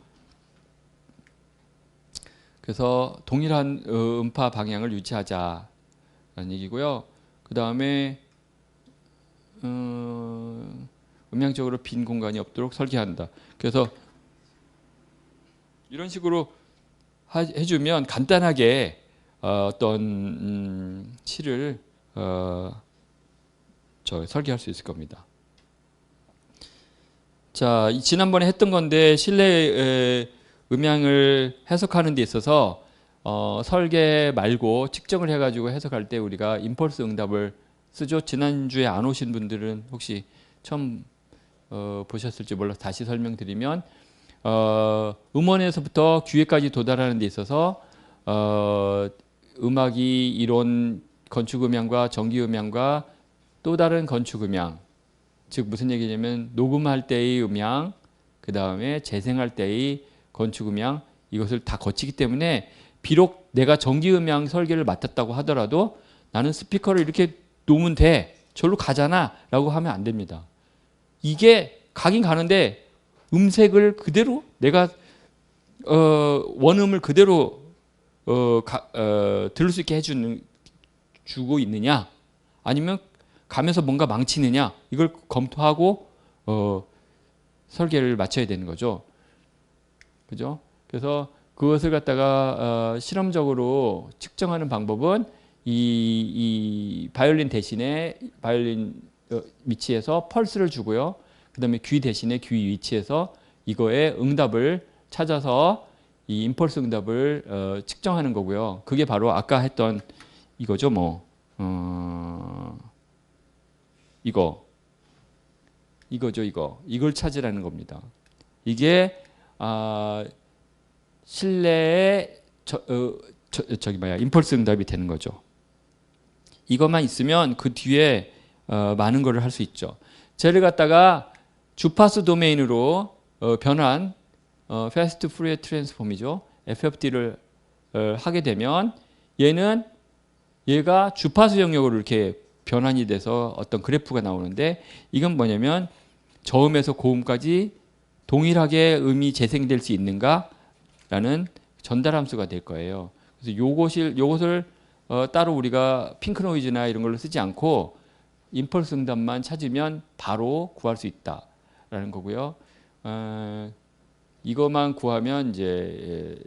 그래서 동일한 음파 방향을 유지하자라는 얘기고요. 그 다음에 음향적으로 빈 공간이 없도록 설계한다. 그래서 이런 식으로 해주면 간단하게 어떤 실을 설계할 수 있을 겁니다. 자, 지난번에 했던 건데 실내 음향을 해석하는 데 있어서 설계 말고 측정을 해가지고 해석할 때 우리가 임펄스 응답을 쓰죠. 지난주에 안 오신 분들은 혹시 처음 보셨을지 몰라서 다시 설명드리면 음원에서부터 귀에까지 도달하는 데 있어서 음악이 이론 건축 음향과 전기 음향과 또 다른 건축 음향, 즉 무슨 얘기냐면 녹음할 때의 음향, 그 다음에 재생할 때의 건축 음향, 이것을 다 거치기 때문에 비록 내가 전기 음향 설계를 맡았다고 하더라도 나는 스피커를 이렇게 놓으면 돼, 저로 가잖아 라고 하면 안 됩니다. 이게 가긴 가는데 음색을 그대로 내가 원음을 그대로 들을 수 있게 주고 있느냐, 아니면 가면서 뭔가 망치느냐, 이걸 검토하고 설계를 맞춰야 되는 거죠. 그죠? 그래서 그것을 갖다가 실험적으로 측정하는 방법은 이 바이올린 대신에 바이올린 위치에서 펄스를 주고요. 그 다음에 귀 대신에 귀 위치에서 이거의 응답을 찾아서 이 임펄스 응답을 측정하는 거고요. 그게 바로 아까 했던 이거죠. 뭐 이거죠. 이걸 찾으라는 겁니다. 이게 실내의 임펄스 응답이 되는 거죠. 이것만 있으면 그 뒤에 많은 거를 할 수 있죠. 쟤를 갖다가 주파수 도메인으로 변환 패스트 푸리어 트랜스폼이죠. FFT를 하게 되면 얘가 주파수 영역으로 이렇게 변환이 돼서 어떤 그래프가 나오는데, 이건 뭐냐면 저음에서 고음까지 동일하게 음이 재생될 수 있는가라는 전달 함수가 될 거예요. 그래서 요것을 따로 우리가 핑크 노이즈나 이런 걸로 쓰지 않고 임펄스 응답만 찾으면 바로 구할 수 있다라는 거고요. 이것만 구하면 이제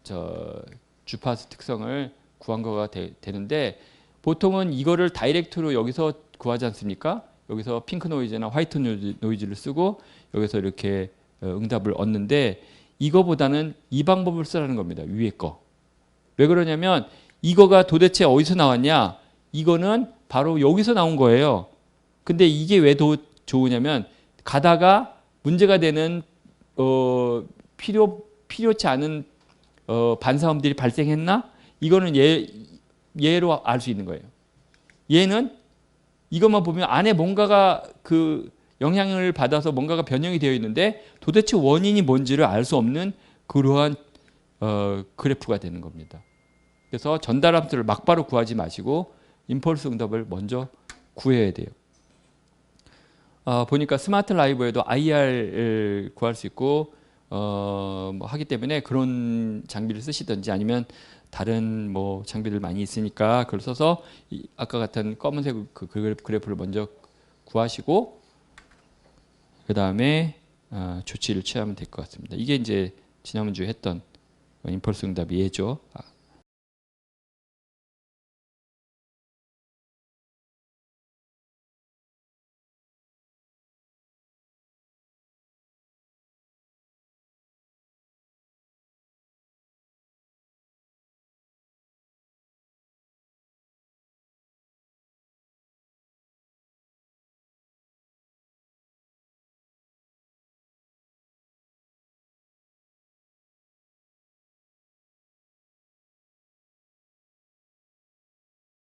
저 주파수 특성을 구한 거가 되는데 보통은 이거를 다이렉트로 여기서 구하지 않습니까? 여기서 핑크 노이즈나 화이트 노이즈를 쓰고 여기서 이렇게 응답을 얻는데 이거보다는 이 방법을 쓰라는 겁니다. 위에 거. 왜 그러냐면 이거가 도대체 어디서 나왔냐? 이거는 바로 여기서 나온 거예요. 근데 이게 왜 더 좋으냐면 가다가 문제가 되는 필요치 않은 반사음들이 발생했나? 이거는 얘로 알 수 있는 거예요. 얘는 이것만 보면 안에 뭔가가 그 영향을 받아서 뭔가가 변형이 되어 있는데 도대체 원인이 뭔지를 알 수 없는 그러한 그래프가 되는 겁니다. 그래서 전달 함수를 막바로 구하지 마시고 임펄스 응답을 먼저 구해야 돼요. 보니까 스마트 라이브에도 IR을 구할 수 있고 뭐 하기 때문에 그런 장비를 쓰시든지 아니면 다른 뭐 장비들 많이 있으니까 그걸 써서 아까 같은 검은색 그 그래프를 먼저 구하시고 그 다음에 조치를 취하면 될 것 같습니다. 이게 이제 지난주에 했던 임펄스 응답이 얘죠.